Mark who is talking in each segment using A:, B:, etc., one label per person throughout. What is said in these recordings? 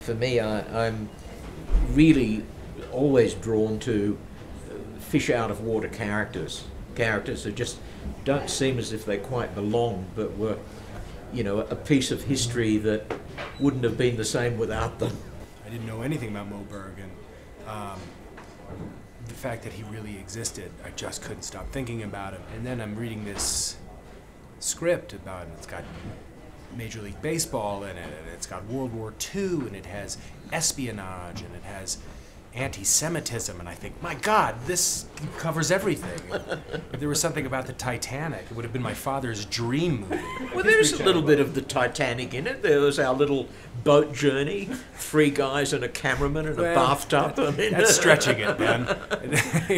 A: For me, I'm really always drawn to fish out of water characters. Characters who just don't seem as if they quite belong, but were, you know, a piece of history that wouldn't have been the same without them.
B: I didn't know anything about Moberg, and the fact that he really existed, I just couldn't stop thinking about him. And then I'm reading this script about him. It's got Major League Baseball in it, and it's got World War II, and it has espionage, and it has anti-Semitism, and I think, my God, this covers everything. If there was something about the Titanic, it would have been my father's dream movie.
A: Well, there's a little bit of the Titanic in it. There was our little boat journey, 3 guys and a cameraman and a bathtub. I mean,
B: that's stretching it, man.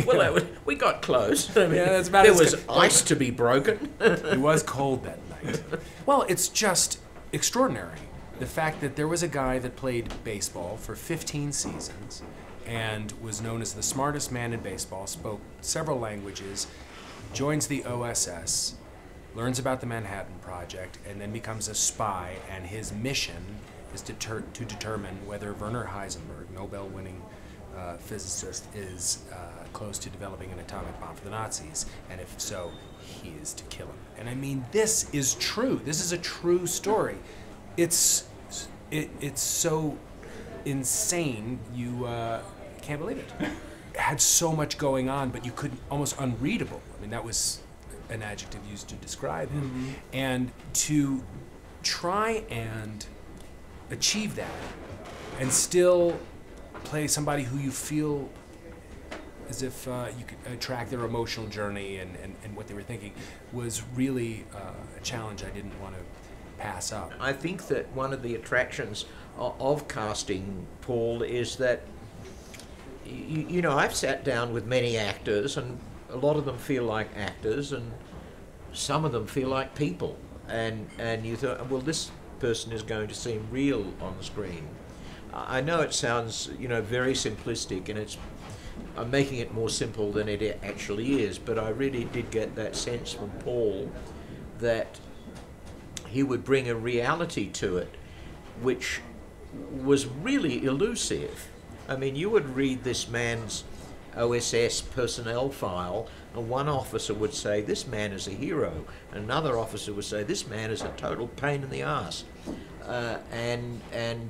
A: Well, we got close. I mean,
B: yeah, that's about
A: there was ice to be broken.
B: It was cold that night. Well, it's just extraordinary. The fact that there was a guy that played baseball for 15 seasons and was known as the smartest man in baseball, spoke several languages, joins the OSS, learns about the Manhattan Project, and then becomes a spy, and his mission is to determine whether Werner Heisenberg, Nobel-winning physicist, is close to developing an atomic bomb for the Nazis, and if so, he is to kill him. And I mean, this is true. This is a true story. It's so insane, you can't believe it. It had so much going on, but you couldn't, almost unreadable. I mean, that was an adjective used to describe him. Mm-hmm. And to try and achieve that and still play somebody who you feel as if you could track their emotional journey and what they were thinking was really a challenge I didn't want to pass up.
A: I think that one of the attractions of casting Paull is that, you know, I've sat down with many actors, and a lot of them feel like actors, and some of them feel like people. And you thought, well, this person is going to seem real on the screen. I know it sounds, you know, very simplistic, and I'm making it more simple than it actually is, but I really did get that sense from Paull that he would bring a reality to it which was really elusive. I mean, you would read this man's OSS personnel file, and one officer would say, this man is a hero, and another officer would say, this man is a total pain in the ass. And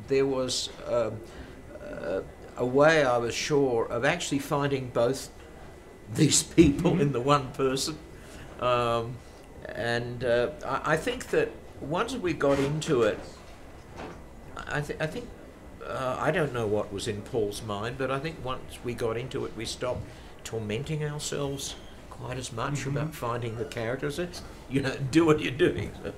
A: there was a way, I was sure, of actually finding both these people in the one person. I think that once we got into it, I think I don't know what was in Paul's mind, but I think once we got into it, we stopped tormenting ourselves quite as much about finding the characters. You know, do what you're doing. So,